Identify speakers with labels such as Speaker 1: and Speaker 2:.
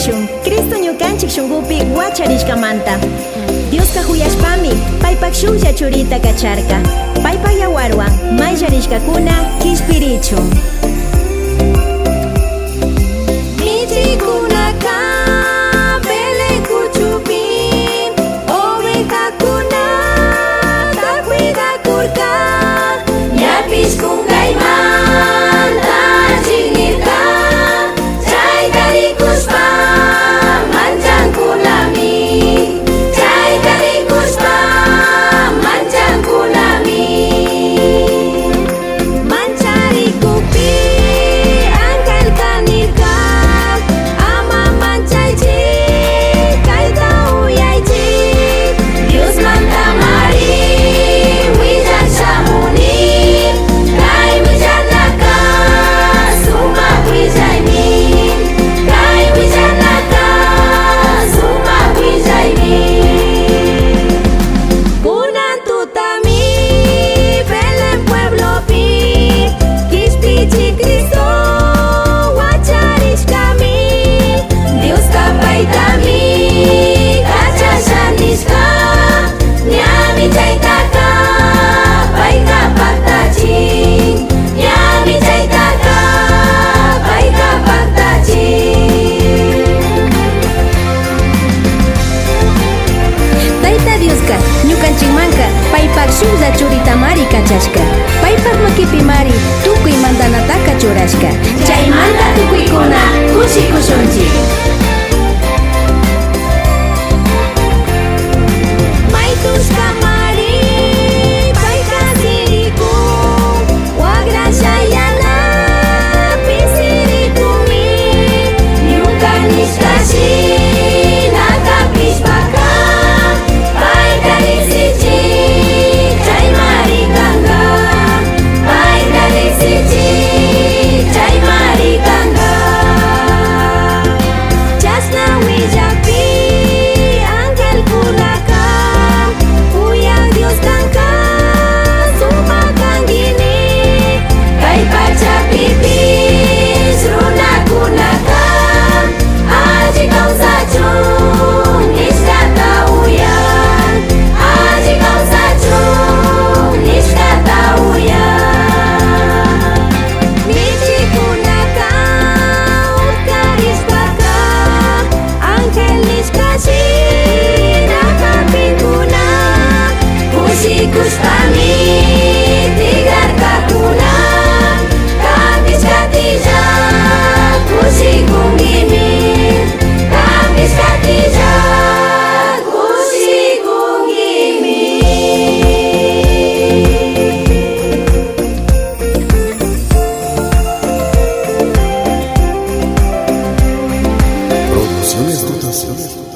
Speaker 1: kashun Cristo ñukanchik shungupi wacharishkamanta. Diosqa huyashpami paypak shuklla churita kacharka. Paypak yawarwan mayllarishkakuna kishpirichun.
Speaker 2: Shuklla churita mari kachashka. Paypak makipi mari tukuy mandanataka churashka. Chaymanta tukuykuna kushikushunchik. Maytushka mari payka sirikun. Wagrasha yanapi sirikumi. Ñuka nishkashi nakapishpaka payka risichik.
Speaker 3: Producciones Dotación.